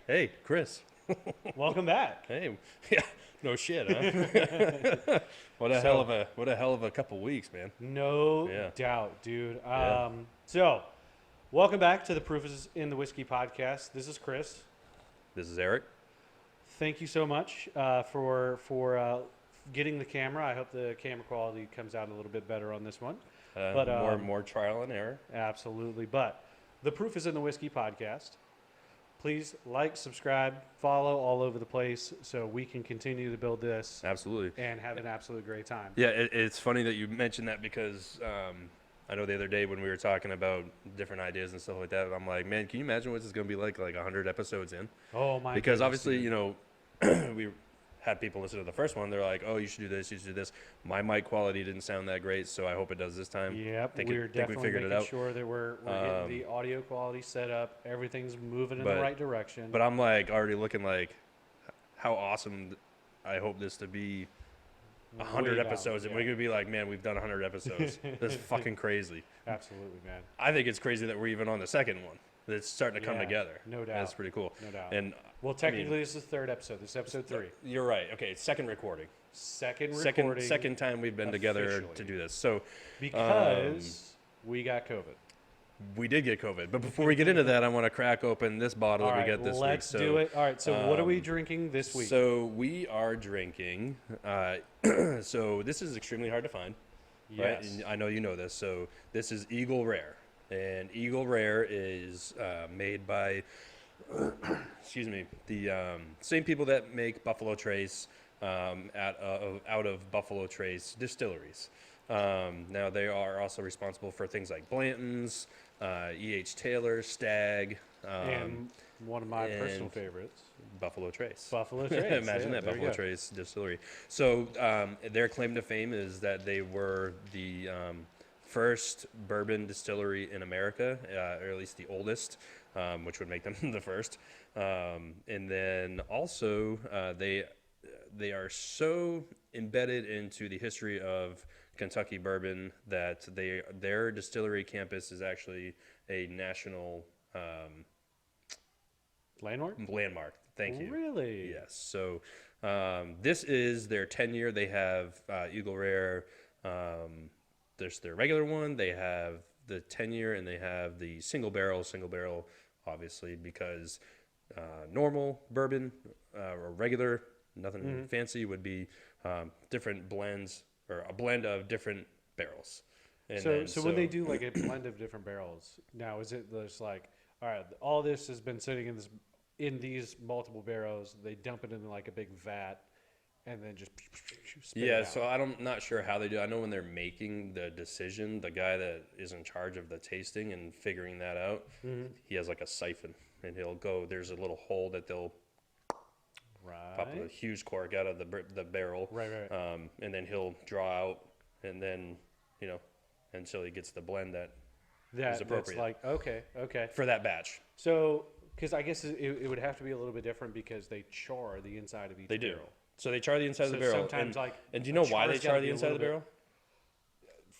Hey, Chris. Welcome back. Hey, yeah, no shit, huh? What a hell of a couple weeks, man. No Yeah. doubt, dude. Yeah. So, welcome back to the Proof is in the Whiskey podcast. This is Chris. This is Eric. Thank you so much for getting the camera. I hope the camera quality comes out a little bit better on this one. But More trial and error. absolutely. But the Proof is in the Whiskey podcast. Please like, subscribe, follow all over the place so we can continue to build this Absolutely. and have an absolute great time. Yeah, it's funny that you mentioned that because I know the other day when we were talking about different ideas and stuff like that, I'm like, man, can you imagine what this is going to be like 100 episodes in? Oh my! Because goodness, obviously, dude. you know, we had people listen to the first one. They're like, oh, you should do this, you should do this. My mic quality didn't sound that great, so I hope it does this time. Yep, think we're we definitely figured it making out. sure that we're getting the audio quality set up. Everything's moving in the But- right direction. But I'm like already looking like how awesome I hope this to be 100 Way down, episodes. And yeah. we could be like, man, we've done 100 episodes. That's fucking crazy. Absolutely, man. I think it's crazy that we're even on the second one. It's starting to come Yeah, together. no doubt. That's pretty cool. No doubt. And Well, technically, this is the third episode. This is episode 3. you're right. Okay, second recording. Second recording. Second time we've been together officially. to do this. So Because we got COVID. we did get COVID. But before we get into that, I want to crack open this bottle All that right, we got this let's week. do it. All right, so what are we drinking this week? So we are drinking. So this is extremely hard to find. Right? Yes. And I know you know this. So this is Eagle Rare. And Eagle Rare is made by, excuse me, the same people that make Buffalo Trace out of Buffalo Trace distilleries. Now they are also responsible for things like Blanton's, E.H. Taylor, Stag, and one of my personal and favorites, Buffalo Trace. Buffalo Trace. Imagine Yeah, that, there you Buffalo go. Trace Distillery. So their claim to fame is that they were the first bourbon distillery in America, or at least the oldest, which would make them the first. And then also they are so embedded into the history of Kentucky bourbon that their distillery campus is actually a national landmark. Thank you. Really? Yes. So this is their 10-year. They have Eagle Rare. There's their regular one. They have the 10-year, and they have the single barrel. Single barrel, obviously, because normal bourbon or regular, nothing fancy, would be different blends or a blend of different barrels. And So when they do like a blend of different barrels, now is it just like, all right, all this has been sitting in these multiple barrels, they dump it in like a big vat, and then just spit it out. so I'm not sure how they do. I know when they're making the decision, the guy that is in charge of the tasting and figuring that out, he has like a siphon, and he'll go. There's a little hole that they'll pop a Right. huge cork out of the barrel, Right. and then he'll draw out, and then until he gets the blend that That's appropriate. like okay. for that batch. So because I guess it would have to be a little bit different because they char the inside of each They do. barrel. So they char the inside of So the barrel. sometimes, and do you know why they char's char gotta the be a inside of the little barrel?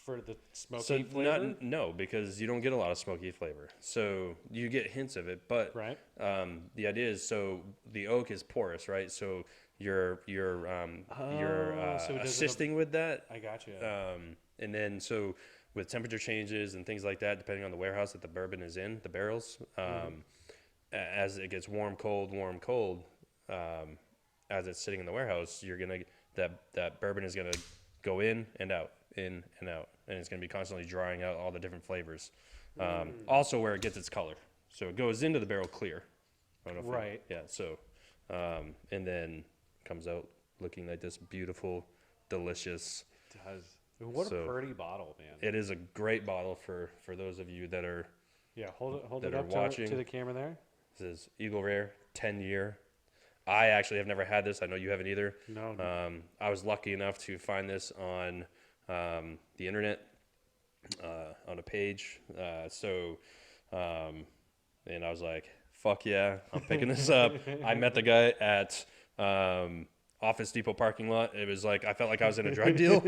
For the smoky So flavor, no, because you don't get a lot of smoky flavor. So you get hints of it, but right? the idea is so the oak is porous, right? So you're So it doesn't assisting with that, I got you. and then so with temperature changes and things like that, depending on the warehouse that the bourbon is in, the barrels, as it gets warm, cold, as it's sitting in the warehouse, you're gonna that bourbon is gonna go in and out, and it's gonna be constantly drying out all the different flavors. Also, where it gets its color, so it goes into the barrel clear. I don't know if Right. yeah. So, and then comes out looking like this beautiful, delicious. Does. What So- a pretty bottle, man. It is a great bottle for those of you that are. Yeah, hold that it are up watching. to the camera there. This is Eagle Rare 10-year. I actually have never had this. I know you haven't either. No. I was lucky enough to find this on the internet, on a page. And I was like, fuck yeah, I'm picking this up. I met the guy at Office Depot parking lot. It was like, I felt like I was in a drug deal.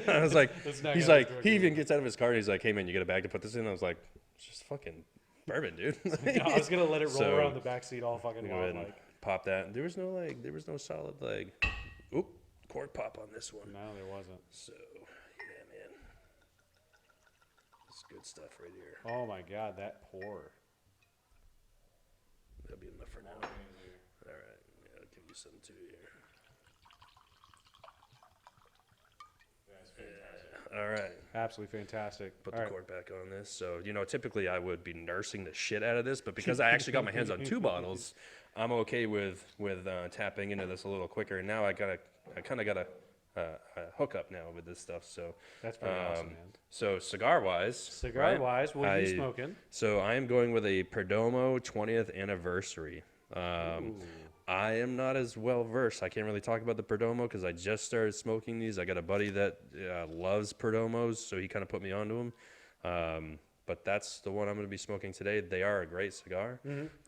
I was like, Let's not he's go to like, drug he deal. even gets out of his car and he's like, hey man, you get a bag to put this in? I was like, just fucking bourbon, dude. No, I was gonna let it roll So, around the back seat all fucking Go wild, ahead and like. pop that. There was no solid leg. Oop, cork pop on this one. No, there wasn't. So, yeah, man. It's good stuff right here. Oh my god, that pour. That'll be enough for now. All right, yeah, I'll give you some too here. Yeah, all right. Absolutely fantastic. Put All the right. cork back on this. So, typically I would be nursing the shit out of this, but because I actually got my hands on 2 bottles, I'm okay with tapping into this a little quicker. And now I kind of got a hookup now with this stuff. So That's pretty awesome, man. So cigar wise, Cigar wise, what are you smoking? So I am going with a Perdomo 20th anniversary. Ooh. I am not as well versed. I can't really talk about the Perdomo because I just started smoking these. I got a buddy that loves Perdomos, so he kind of put me onto them. But that's the one I'm going to be smoking today. They are a great cigar.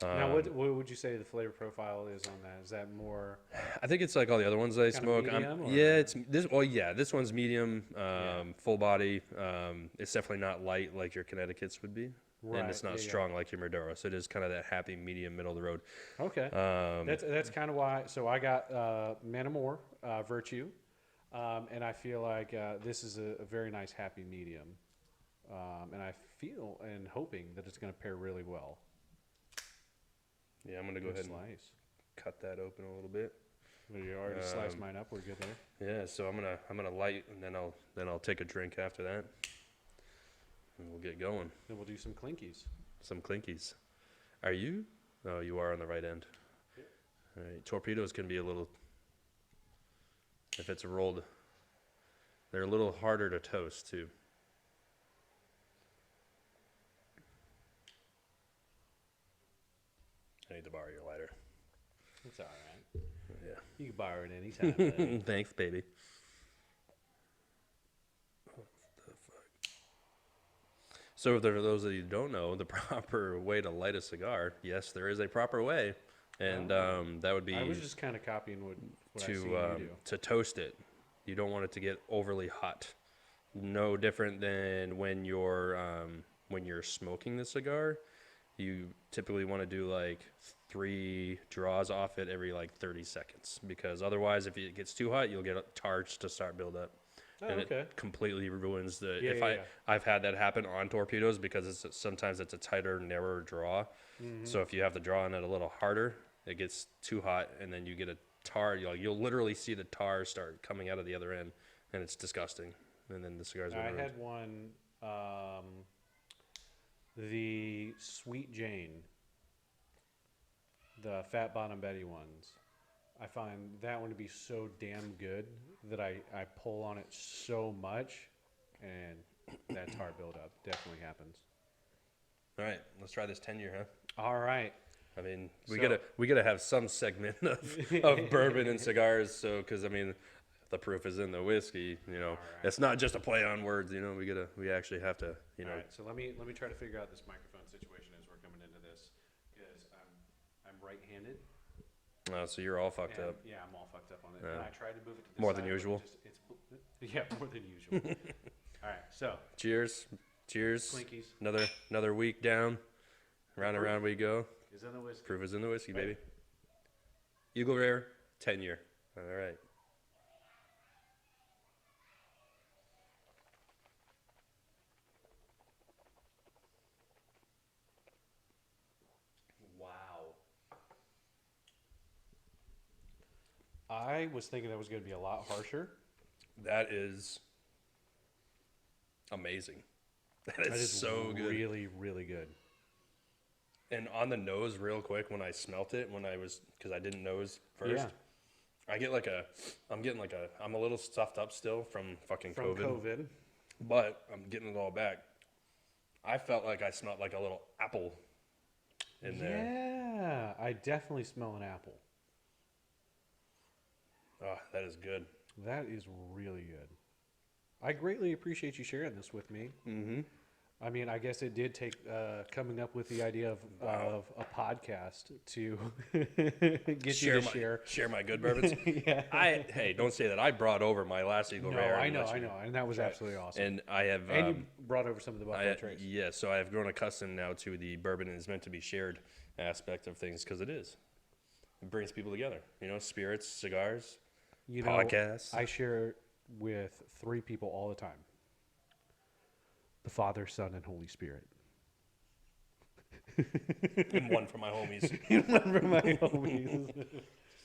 Now, what would you say the flavor profile is on that? Is that more? I think it's like all the other ones that I Kinda smoke. medium, or- Yeah, it's this. Oh yeah, this one's medium, full body. It's definitely not light like your Connecticut's would be, and it's Right, not yeah, yeah. strong like your Maduro. So it is kind of that happy medium, middle of the road. Okay. That's kind of why. So I got Manamore Virtue, and I feel like this is a very nice happy medium, and I feel and hoping that it's going to pair really well. Yeah, I'm gonna go ahead and Slice. cut that open a little bit. Well, you already sliced mine up. We're good there. Yeah, so I'm gonna light, and then I'll take a drink after that, and we'll get going. Then we'll do some clinkies. Some clinkies. Are you? Oh, you are on the right end. All right, torpedoes can be a little. If it's rolled, they're a little harder to toast too. I need to borrow your lighter. It's all right. Yeah. You can borrow it anytime. buddy. Thanks, baby. What the fuck? So, for those of you who don't know, the proper way to light a cigar, yes, there is a proper way, and that would be I was just kind of copying what I see you do. to toast it. You don't want it to get overly hot. No different than when you're smoking the cigar. You typically want to do like 3 draws off it every like 30 seconds, because otherwise, if it gets too hot, you'll get tar to start build up, and okay. it completely ruins the. Yeah, I've had that happen on torpedoes because sometimes it's a tighter, narrower draw. So if you have to draw on it a little harder, it gets too hot, and then you get a tar. You'll literally see the tar start coming out of the other end, and it's disgusting. And then the cigars are I ruined. had one, the Sweet Jane, the Fat Bottom Betty ones. I find that one to be so damn good that I pull on it so much, and that tar buildup definitely happens. All right, let's try this 10-year, huh? All right. I mean, So- we gotta have some segment of bourbon and cigars. So, because I mean, the proof is in the whiskey. It's not just a play on words. We actually have to. All right. So let me try to figure out this microphone situation as we're coming into this, because I'm right-handed. So you're all fucked And, up. yeah, I'm all fucked up on it. And I tried to move it to the More side, than but usual? Yeah, more than usual. All right, so Cheers, cheers. Clinkies. Another week down. Round and round we go. is in the whiskey. Proof is in the whiskey, Right. baby. Eagle Rare, 10-year. All right. Wow. I was thinking that was going to be a lot harsher. That is amazing. That That is is so good. really, really good. And on the nose, real quick, when I smelt it, because I didn't nose first, Yeah. I'm a little stuffed up still from fucking From COVID, COVID. but I'm getting it all back. I felt like I smelled like a little apple in there. Yeah, I definitely smell an apple. Oh, that is good. That is really good. I greatly appreciate you sharing this with me. I mean, I guess it did take coming up with the idea of a podcast to get you to share my good bourbons. Yeah. Hey, don't say that. I brought over my last Eagle No, Rare. I know, and that was absolutely awesome. And I have And you brought over some of the Buffalo Trace. yeah, so I have grown accustomed now to the bourbon is meant to be shared aspect of things because it is. It brings people together. You know, spirits, cigars, podcasts. I share with 3 people all the time: the Father, Son, and Holy Spirit. And one for my homies. One for my homies.